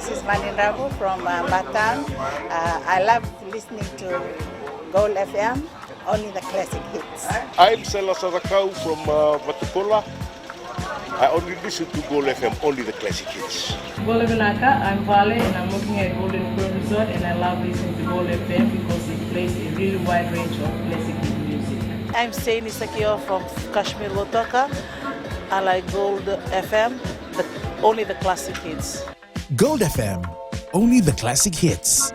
this is Manindrabu from Batam. I love listening to Gold FM, only the classic hits. I'm Sela Sadakau from Vatupula. I only listen to Gold FM, only the classic hits. Gold Benaka, I'm Vale and I'm working at Golden Grove Resort, and I love listening to Gold FM because it plays a really wide range of classic music. I'm Saini Sakio from Kashmir Wotoka. I like Gold FM, but only the classic hits. Gold FM, only the classic hits.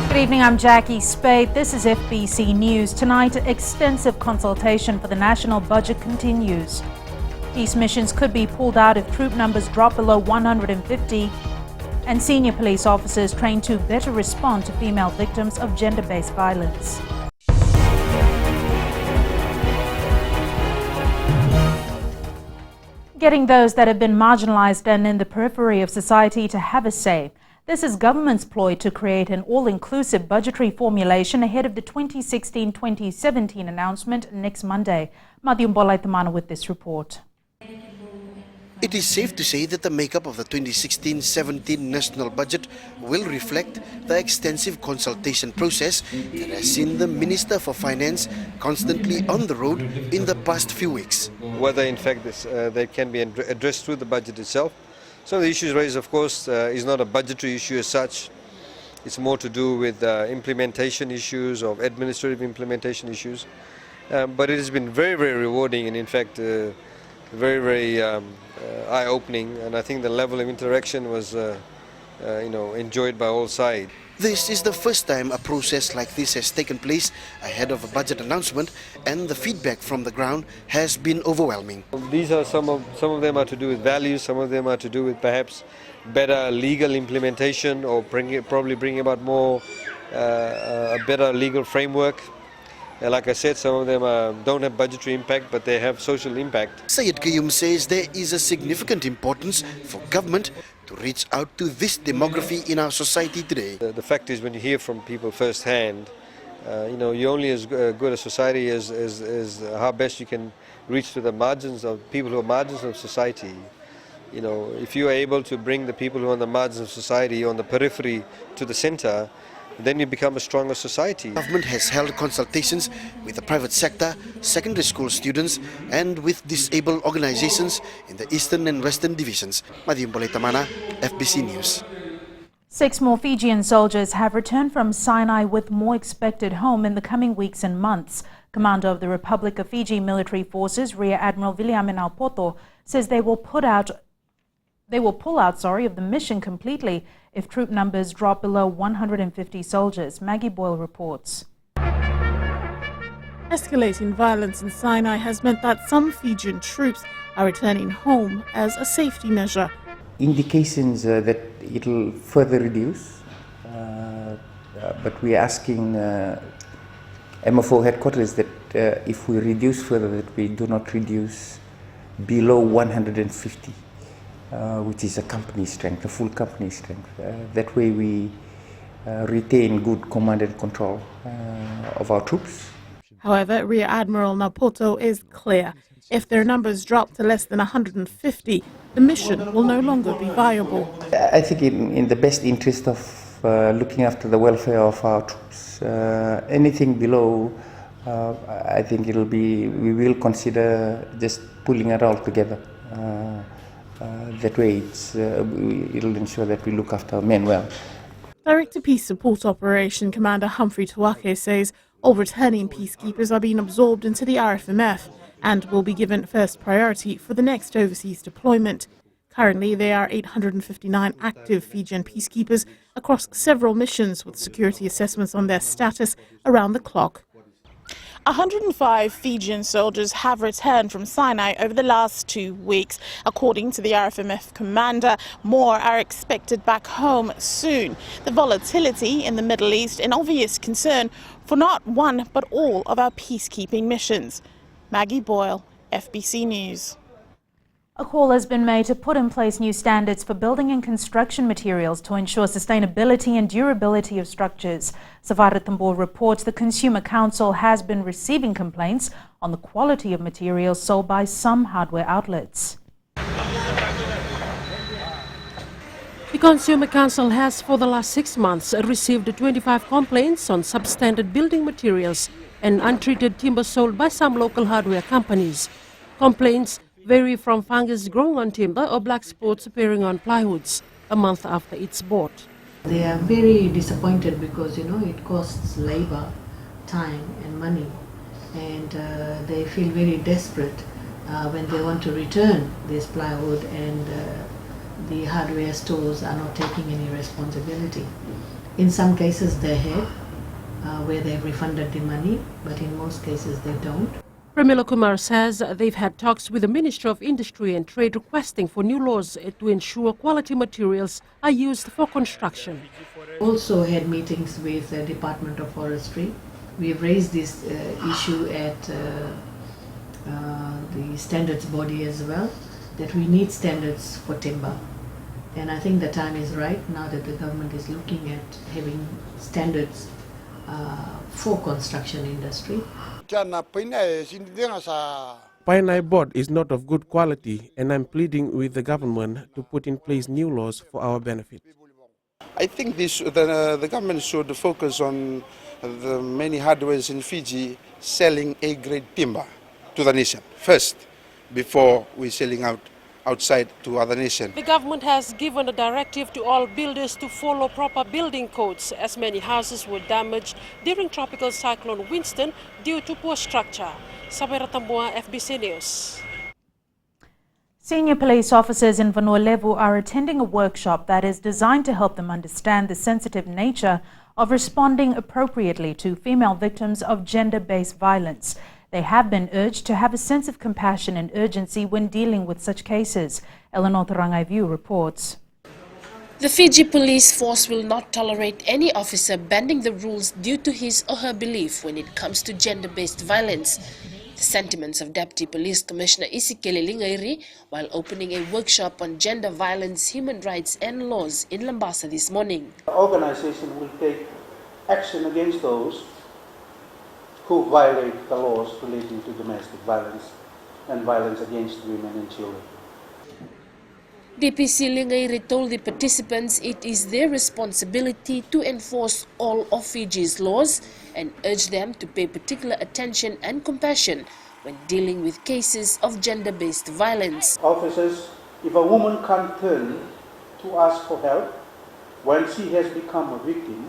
Good evening, I'm Jackie Spade. This is FBC News. Tonight, extensive consultation for the national budget continues. Peace missions could be pulled out if troop numbers drop below 150, and senior police officers trained to better respond to female victims of gender-based violence. Getting those that have been marginalized and in the periphery of society to have a say. This is government's ploy to create an all-inclusive budgetary formulation ahead of the 2016-2017 announcement next Monday. Madhyam Bolaitamana with this report. It is safe to say that the makeup of the 2016-17 national budget will reflect the extensive consultation process that has seen the Minister for Finance constantly on the road in the past few weeks. Whether in fact they can be addressed through the budget itself. So the issues raised, of course, is not a budgetary issue as such. It's more to do with implementation issues or administrative implementation issues. But it has been very, very rewarding and in fact very, very eye-opening, and I think the level of interaction was enjoyed by all sides. This is the first time a process like this has taken place ahead of a budget announcement, and the feedback from the ground has been overwhelming. These are some of them are to do with values, some of them are to do with perhaps better legal implementation or probably bringing about more a better legal framework. Like I said, some of them don't have budgetary impact, but they have social impact. Syed Qayyum says there is a significant importance for government to reach out to this demography in our society today. The fact is, when you hear from people firsthand, you're only as good a society as how best you can reach to the margins of people who are margins of society. If you are able to bring the people who are on the margins of society, on the periphery, to the center, then you become a stronger society. Government has held consultations with the private sector, secondary school students and with disabled organizations in the Eastern and Western divisions. Madhyam Bolaitamana, FBC News. 6 more Fijian soldiers have returned from Sinai with more expected home in the coming weeks and months. Commander of the Republic of Fiji Military Forces, Rear Admiral Viliamin Aupoto, says they will pull out of the mission completely if troop numbers drop below 150 soldiers. Maggie Boyle reports. Escalating violence in Sinai has meant that some Fijian troops are returning home as a safety measure. Indications that it will further reduce, but we are asking MFO headquarters that if we reduce further, that we do not reduce below 150. Which is a company strength, a full company strength. That way we retain good command and control of our troops. However, Rear Admiral Napoto is clear. If their numbers drop to less than 150, the mission will no longer be viable. I think in the best interest of looking after the welfare of our troops, anything below, I think we will consider just pulling it all together. That way it'll ensure that we look after our men well. Director Peace Support Operation Commander Humphrey Tuake says all returning peacekeepers are being absorbed into the RFMF and will be given first priority for the next overseas deployment. Currently, there are 859 active Fijian peacekeepers across several missions with security assessments on their status around the clock. 105 Fijian soldiers have returned from Sinai over the last 2 weeks. According to the RFMF commander, more are expected back home soon. The volatility in the Middle East an obvious concern for not one but all of our peacekeeping missions. Maggie Boyle, FBC News. A call has been made to put in place new standards for building and construction materials to ensure sustainability and durability of structures. Savara Tambor reports the Consumer Council has been receiving complaints on the quality of materials sold by some hardware outlets. The Consumer Council has, for the last 6 months, received 25 complaints on substandard building materials and untreated timber sold by some local hardware companies. Complaints vary from fungus growing on timber or black spots appearing on plywoods a month after it's bought. They are very disappointed because, it costs labor, time and money, and they feel very desperate when they want to return this plywood, and the hardware stores are not taking any responsibility. In some cases they have, where they've refunded the money, but in most cases they don't. Fbctv Kumar says they've had talks with the Ministry of Industry and Trade requesting for new laws to ensure quality materials are used for construction. Also had meetings with the Department of Forestry. We have raised this issue at the standards body as well, that we need standards for timber. And I think the time is right now that the government is looking at having standards for construction industry. Pine I bought is not of good quality, and I'm pleading with the government to put in place new laws for our benefit. I think the government should focus on the many hardwares in Fiji selling A-grade timber to the nation first, before we're selling outside to other nations. The government has given a directive to all builders to follow proper building codes, as many houses were damaged during tropical cyclone Winston due to poor structure. Sabera Tambua, FBC News. Senior police officers in Vanua Levu are attending a workshop that is designed to help them understand the sensitive nature of responding appropriately to female victims of gender-based violence. They have been urged to have a sense of compassion and urgency when dealing with such cases. Eleanor Tarangaivu reports. The Fiji police force will not tolerate any officer bending the rules due to his or her belief when it comes to gender-based violence. The sentiments of Deputy Police Commissioner Isikele Lingairi while opening a workshop on gender violence, human rights and laws in Lambasa this morning. The organization will take action against those who violate the laws relating to domestic violence and violence against women and children. DPC Lingairi told the participants it is their responsibility to enforce all of Fiji's laws and urged them to pay particular attention and compassion when dealing with cases of gender-based violence. Officers, if a woman can't turn to ask for help when she has become a victim,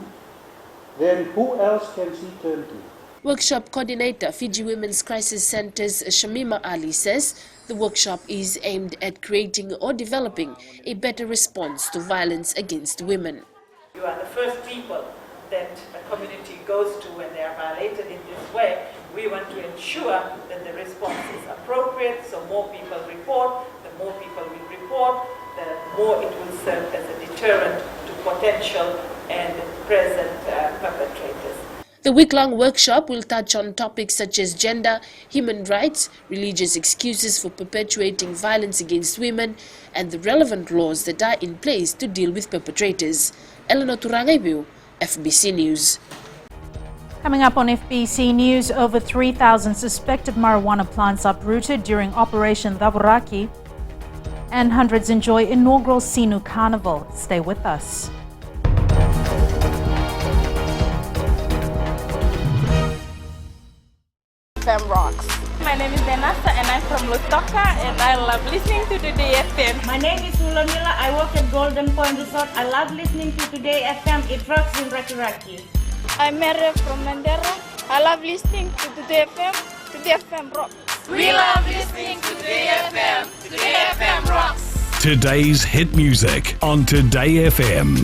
then who else can she turn to? Workshop coordinator, Fiji Women's Crisis Center's Shamima Ali says the workshop is aimed at creating or developing a better response to violence against women. You are the first people that a community goes to when they are violated in this way. We want to ensure that the response is appropriate, so more people report. The more people will report, the more it will serve as a deterrent to potential and present perpetrators. The week-long workshop will touch on topics such as gender, human rights, religious excuses for perpetuating violence against women, and the relevant laws that are in place to deal with perpetrators. Eleanor Turangaibu, FBC News. Coming up on FBC News, over 3,000 suspected marijuana plants uprooted during Operation Dhaburaki, and hundreds enjoy inaugural Sinu Carnival. Stay with us. FM rocks. My name is Denasa and I'm from Lutoka and I love listening to Today FM. My name is Ulamila. I work at Golden Point Resort. I love listening to Today FM. It rocks in Raki. I'm Mary from Mandera. I love listening to Today FM. Today FM rocks. We love listening to Today FM. Today FM rocks. Today's hit music on Today FM.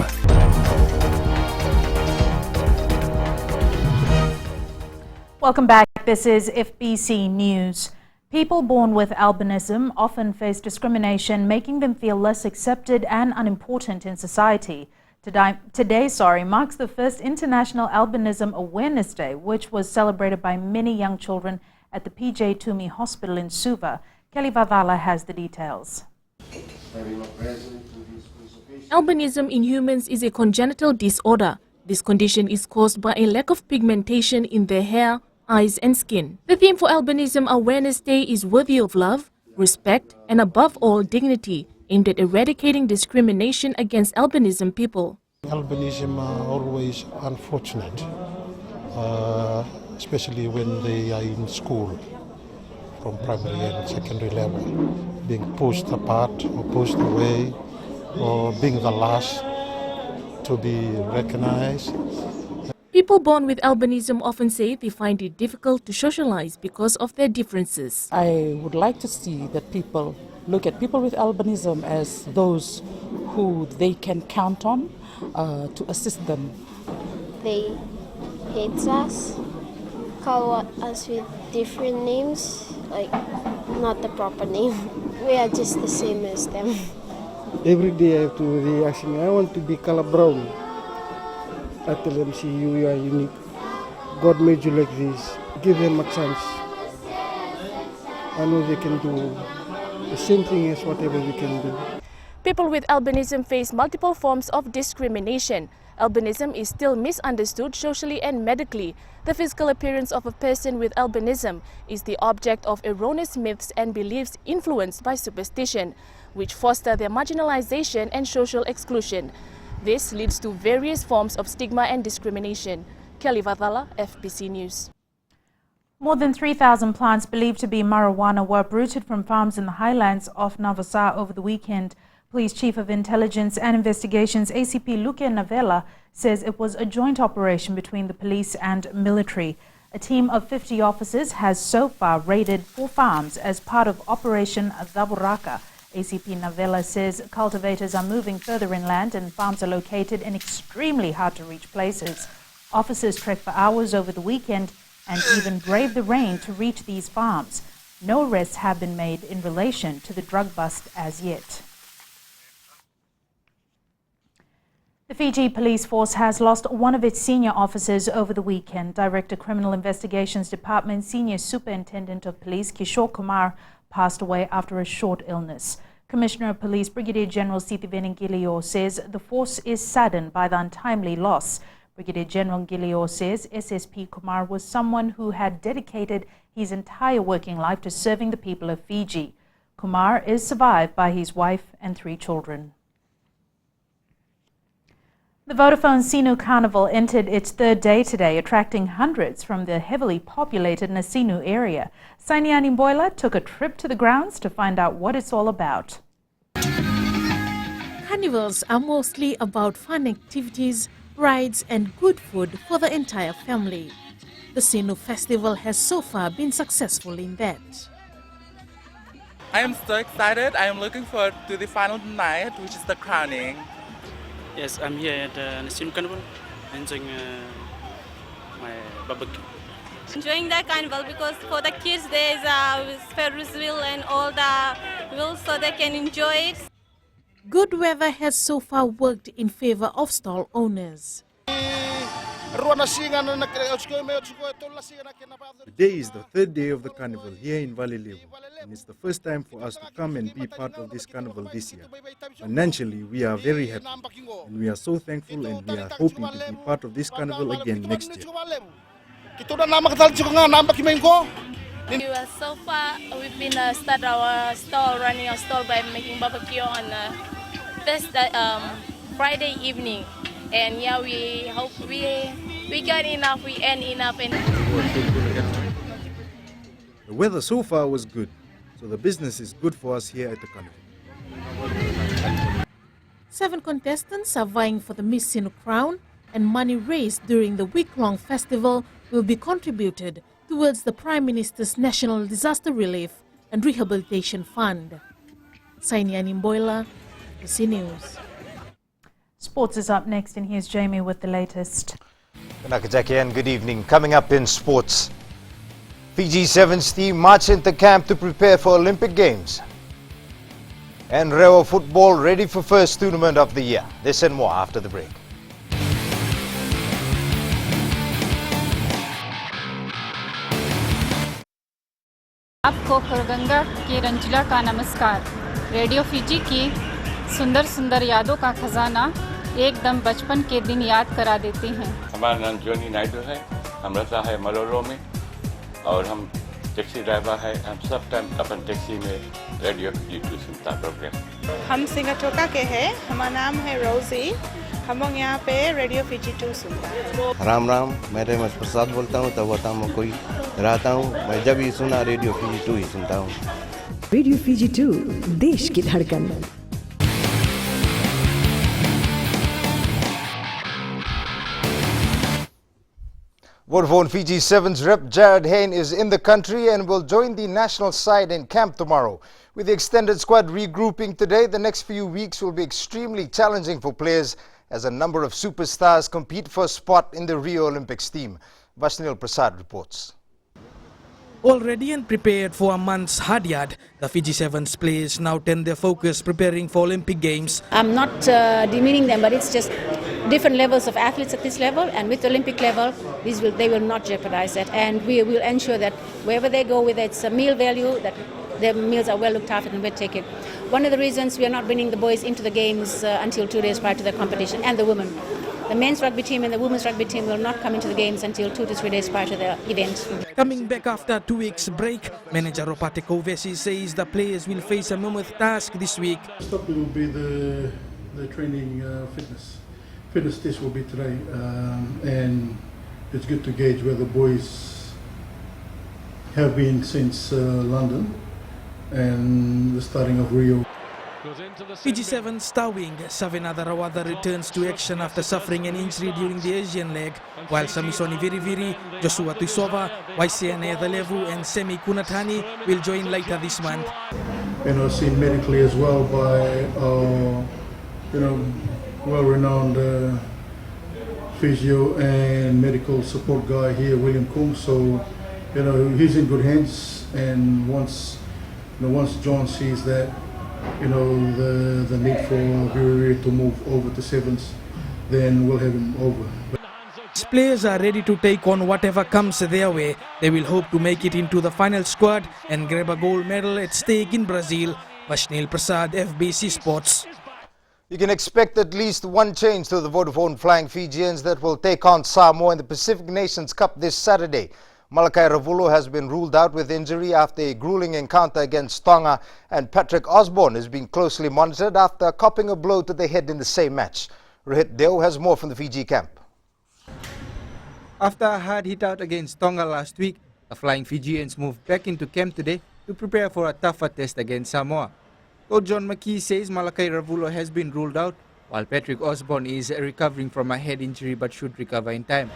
Welcome back. This is FBC News. People born with albinism often face discrimination, making them feel less accepted and unimportant in society. Today marks the first International Albinism Awareness Day, which was celebrated by many young children at the PJ Toomey Hospital in Suva. Kelly Vavala has the details. Albinism in humans is a congenital disorder. This condition is caused by a lack of pigmentation in the hair, eyes and skin. The theme for Albinism Awareness Day is worthy of love, respect and above all dignity, aimed at eradicating discrimination against albinism people. Albinism are always unfortunate, especially when they are in school from primary and secondary level, being pushed apart or pushed away or being the last to be recognized. People born with albinism often say they find it difficult to socialize because of their differences. I would like to see that people look at people with albinism as those who they can count on to assist them. They hate us, call us with different names, like not the proper name. We are just the same as them. Every day I have to, they ask me, I want to be color brown. I tell them, see, you are unique. God made you like this. Give them a chance. I know they can do the same thing as whatever we can do. People with albinism face multiple forms of discrimination. Albinism is still misunderstood socially and medically. The physical appearance of a person with albinism is the object of erroneous myths and beliefs influenced by superstition, which foster their marginalization and social exclusion. This leads to various forms of stigma and discrimination. Kelly Vavala, FBC News. More than 3,000 plants believed to be marijuana were uprooted from farms in the highlands of Navasa over the weekend. Police Chief of Intelligence and Investigations ACP Luke Navela says it was a joint operation between the police and military. A team of 50 officers has so far raided 4 farms as part of Operation Daburaka. ACP Navela says cultivators are moving further inland and farms are located in extremely hard-to-reach places. Officers trekked for hours over the weekend and even braved the rain to reach these farms. No arrests have been made in relation to the drug bust as yet. The Fiji Police Force has lost one of its senior officers over the weekend. Director Criminal Investigations Department Senior Superintendent of Police Kishore Kumar passed away after a short illness. Commissioner of Police Brigadier General Sithiven Ngilio says the force is saddened by the untimely loss. Brigadier General Ngilio says SSP Kumar was someone who had dedicated his entire working life to serving the people of Fiji. Kumar is survived by his wife and 3 children. The Vodafone Sinu Carnival entered its 3rd day today, attracting hundreds from the heavily populated Nasinu area. Sinai Mboila took a trip to the grounds to find out what it's all about. Carnivals are mostly about fun activities, rides and good food for the entire family. The Sinu Festival has so far been successful in that. I am so excited. I am looking forward to the final night, which is the crowning. Yes, I'm here at Nasinu Carnival, enjoying my barbecue. Enjoying the carnival because for the kids there is a Ferris wheel and all the wheels so they can enjoy it. Good weather has so far worked in favor of stall owners. Today is the 3rd day of the carnival here in Valley Level, and it's the first time for us to come and be part of this carnival this year. Financially, we are very happy, and we are so thankful, and we are hoping to be part of this carnival again next year. So far, we've been start our stall, running our stall by making barbecue on Friday evening. And yeah, we hope we got enough, we earn enough. The weather so far was good, so the business is good for us here at the carnival. 7 contestants are vying for the Miss Sinu crown, and money raised during the week-long festival will be contributed towards the Prime Minister's National Disaster Relief and Rehabilitation Fund. Sinai Mboila, FBC News. Sports is up next, and here's Jamie with the latest. Jackie, and good evening. Coming up in sports, Fiji Sevens team march into camp to prepare for Olympic Games. And Reo football ready for first tournament of the year. This and more after the break. खोखरगंगा के रंजिला का नमस्कार। Radio Fiji की सुंदर सुंदर यादों का खजाना एकदम बचपन के दिन याद करा देते हैं। हमारा नाम जॉनी नायडू है, हम रहता है मलोलो में और हम टैक्सी ड्राइवर है। हम सब टाइम अपन टैक्सी में रेडियो फिजी 2 सुनता प्रोग्राम। हम सिंगाटोका के हैं, हमारा नाम है रोजी। हम लोग यहाँ पे रेडियो फिजी 2 सुनता है। राम राम, मैं रेमस प्रसाद बोलता हूँ, तब वहाँ में कोई रहता हूँ। मैं जब भी सुना रेडियो फिजी 2 ही सुनता हूँ। रेडियो फिजी 2 देश की धड़कन। Vodafone Fiji 7's rep Jared Hain is in the country and will join the national side in camp tomorrow. With the extended squad regrouping today, the next few weeks will be extremely challenging for players as a number of superstars compete for a spot in the Rio Olympics team. Vashnil Prasad reports. Already and prepared for a month's hard yard, the Fiji Sevens players now turn their focus preparing for Olympic Games. I'm not demeaning them, but it's just different levels of athletes at this level, and with the Olympic level, they will not jeopardize that, and we will ensure that wherever they go, whether it's a meal value, that their meals are well looked after and well taken. One of the reasons we are not bringing the boys into the games until 2 days prior to the competition, and the women. The men's rugby team and the women's rugby team will not come into the games until 2 to 3 days prior to the event. Coming back after 2 weeks break, manager Ropate Kovesi says the players will face a mammoth task this week. First up will be the training fitness. Fitness test will be today, and it's good to gauge where the boys have been since London and the starting of Rio. Fiji 7 star wing Savenada Rawada returns to action after suffering an injury during the Asian leg, while Samisoni Viriviri, Joshua Tuisova, Waisiane Adalevu and Semi Kunatani will join later this month. Seen medically as well by well-renowned physio and medical support guy here, William Kung. So he's in good hands, and once John sees that the need for Viriri to move over to sevens, then we'll have him over. Players are ready to take on whatever comes their way. They will hope to make it into the final squad and grab a gold medal at stake in Brazil. Vashnil Prasad, FBC Sports. You can expect at least one change to the Vodafone Flying Fijians that will take on Samoa in the Pacific Nations Cup this Saturday. Malakai Ravulo has been ruled out with injury after a grueling encounter against Tonga, and Patrick Osborne is being closely monitored after copping a blow to the head in the same match. Rohit Deo has more from the Fiji camp. After a hard hit out against Tonga last week, the Flying Fijians moved back into camp today to prepare for a tougher test against Samoa. Coach John McKee says Malakai Ravulo has been ruled out, while Patrick Osborne is recovering from a head injury but should recover in time.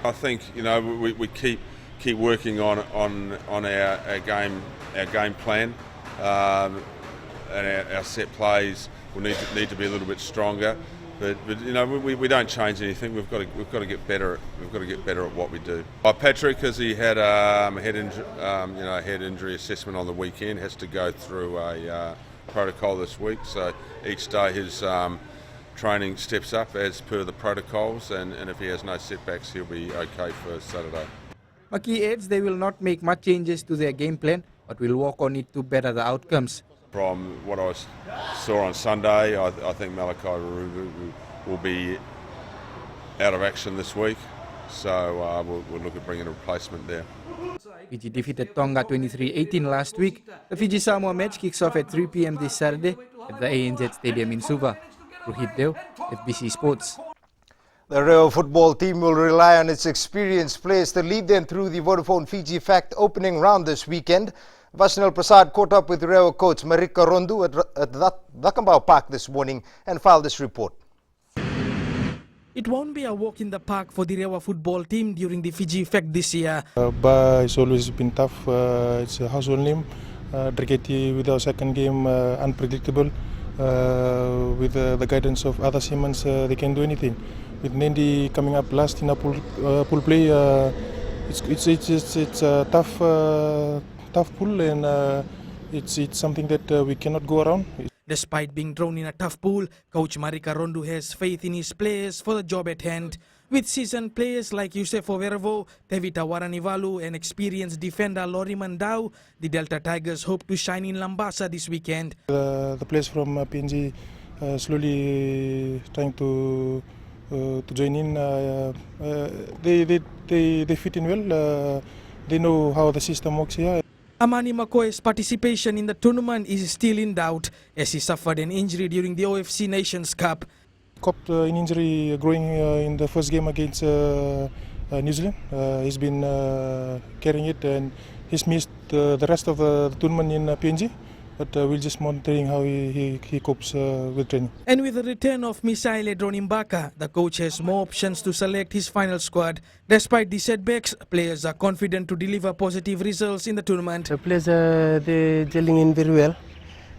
I think we keep working on our game plan, and our set plays will need to be a little bit stronger. But we don't change anything. We've got to get better. We've got to get better at what we do. Patrick, because he had a head injury assessment on the weekend, has to go through a protocol this week. So each day his training steps up as per the protocols, and if he has no setbacks, he'll be okay for Saturday. McKee adds they will not make much changes to their game plan, but will work on it to better the outcomes. From what I saw on Sunday, I think Malakai will be out of action this week, so we'll look at bringing a replacement there. Fiji defeated Tonga 23-18 last week. The Fiji-Samoa match kicks off at 3 p.m. this Saturday at the ANZ Stadium in Suva. Rohit Deo, FBC Sports. The Rio football team will rely on its experienced players to lead them through the Vodafone Fiji Fact opening round this weekend. Vashnil Prasad caught up with Rio coach Marika Rondu at Dakambao Park this morning and filed this report. It won't be a walk in the park for the Rewa football team during the Fiji Fact this year. But it's always been tough. It's a household name. Drageti with our second game, unpredictable. With the guidance of other Siemens, they can do anything. With Nendi coming up last in a pool play, it's a tough pool, and it's something that we cannot go around. Despite being thrown in a tough pool, Coach Marika Rondu has faith in his players for the job at hand. With seasoned players like Yusef Overvo, Tevita Waranivalu and experienced defender Lori Mandau, the Delta Tigers hope to shine in Lambasa this weekend. The players from PNG slowly trying to join in. They fit in well. They know how the system works here. Amani Makoe's participation in the tournament is still in doubt as he suffered an injury during the OFC Nations Cup. Copped an injury growing in the first game against New Zealand. He's been carrying it and he's missed the rest of the tournament in PNG. But we're just monitoring how he copes with training. And with the return of Misael Dronimbaka, the coach has more options to select his final squad. Despite the setbacks, players are confident to deliver positive results in the tournament. The players they're gelling in very well,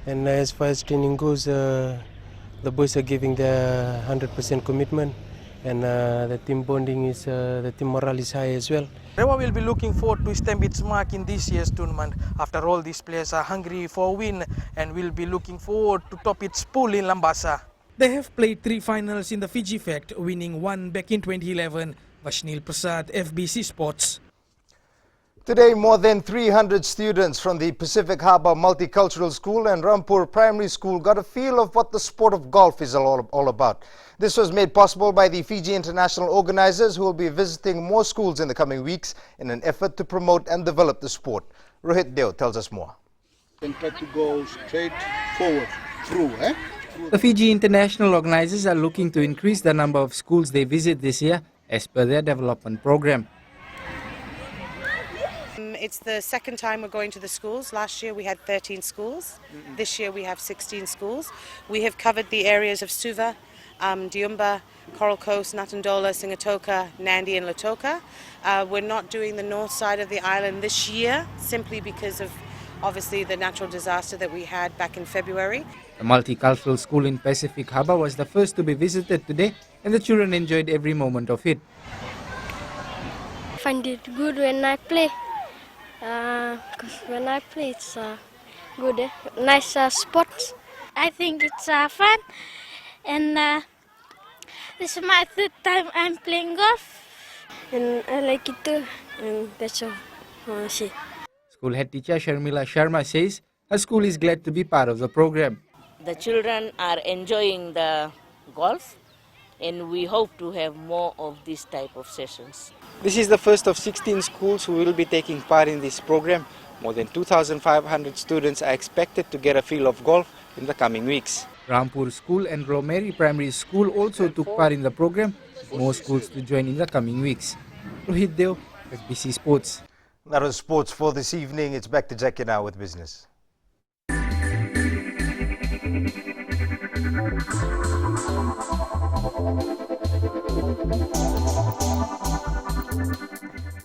and as far as training goes, the boys are giving their 100% commitment, and the team bonding is, the team morale is high as well. Rewa will be looking forward to stamp its mark in this year's tournament. After all, these players are hungry for a win and will be looking forward to top its pool in Lambasa. They have played 3 finals in the Fiji Fact, winning 1 back in 2011. Vashnil Prasad, FBC Sports. Today, more than 300 students from the Pacific Harbour Multicultural School and Rampur Primary School got a feel of what the sport of golf is all about. This was made possible by the Fiji International organizers, who will be visiting more schools in the coming weeks in an effort to promote and develop the sport. Rohit Deo tells us more. And try to go straight forward, through. The Fiji International organizers are looking to increase the number of schools they visit this year as per their development program. It's the second time we're going to the schools. Last year we had 13 schools. This year we have 16 schools. We have covered the areas of Suva, Diumba, Coral Coast, Natandola, Singatoka, Nandi and Lautoka. We're not doing the north side of the island this year simply because of obviously the natural disaster that we had back in February. The multicultural school in Pacific Harbour was the first to be visited today, and the children enjoyed every moment of it. I find it good when I play. Because when I play it's good, nice sports. I think it's fun, and this is my 3rd time I'm playing golf, and I like it too, and that's all I want to say. School head teacher Sharmila Sharma says her school is glad to be part of the program. The children are enjoying the golf, and we hope to have more of this type of sessions. This is the first of 16 schools who will be taking part in this program. More than 2,500 students are expected to get a feel of golf in the coming weeks. Rampur School and Romeri Primary School also took part in the program, with more schools to join in the coming weeks. Rohit Deo, FBC Sports. That was sports for this evening. It's back to Jackie now with business.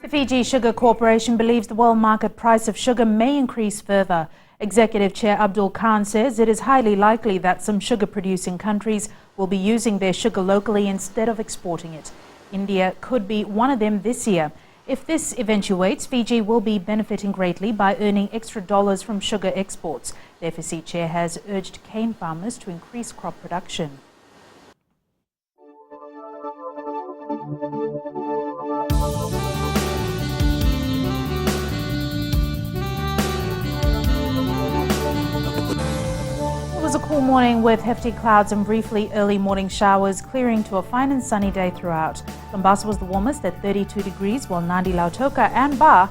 The Fiji Sugar Corporation believes the world market price of sugar may increase further. Executive Chair Abdul Khan says it is highly likely that some sugar-producing countries will be using their sugar locally instead of exporting it. India could be one of them this year. If this eventuates, Fiji will be benefiting greatly by earning extra dollars from sugar exports. The FSC Chair has urged cane farmers to increase crop production. It was a cool morning with hefty clouds and briefly early morning showers, clearing to a fine and sunny day throughout. Mombasa was the warmest at 32 degrees, while Nadi, Lautoka and Ba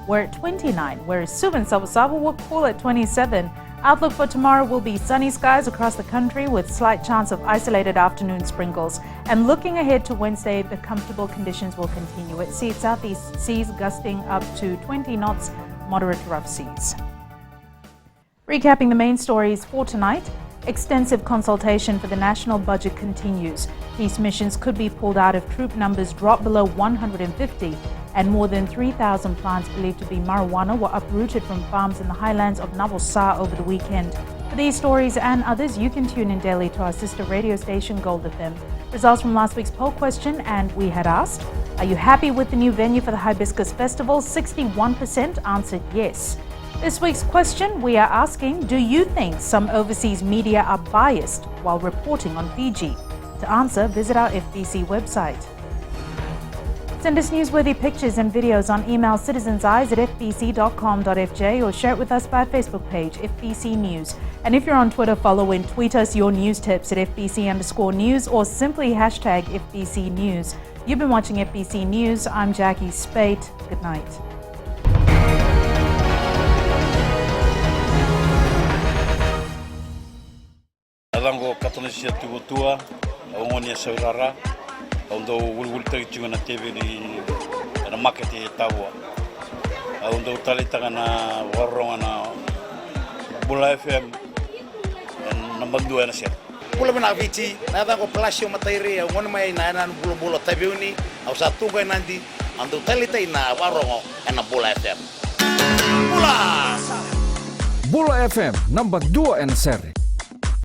were at 29, whereas Suva and Sabu were cool at 27. Outlook for tomorrow will be sunny skies across the country with slight chance of isolated afternoon sprinkles. And looking ahead to Wednesday, the comfortable conditions will continue. At sea, southeast seas gusting up to 20 knots, moderate rough seas. Recapping the main stories for tonight, extensive consultation for the national budget continues. Peace missions could be pulled out if troop numbers drop below 150, and more than 3,000 plants believed to be marijuana were uprooted from farms in the highlands of Navosar over the weekend. For these stories and others, you can tune in daily to our sister radio station Gold FM. Results from last week's poll question, and we had asked, are you happy with the new venue for the Hibiscus Festival? 61% answered yes. This week's question, we are asking, do you think some overseas media are biased while reporting on Fiji? To answer, visit our FBC website. Send us newsworthy pictures and videos on email citizenseyes@fbc.com.fj or share it with us by our Facebook page, FBC News. And if you're on Twitter, follow and tweet us your news tips at FBC_news or simply hashtag FBC News. You've been watching FBC News. I'm Jackie Spate. Good night. Alango Catholicia Tutua, Omonia Saurara, although we will take you on a TV and a market Tawa. Although Talitana, Warrona, Bula FM, and Nambandu and a set. Pulamana Viti, Navago Palacio Materia, one may Nana Bulu Tabiuni, Ausatuga Nandi, and the Talita in Warro and a Bula FM. Bula FM, number 2 and seri.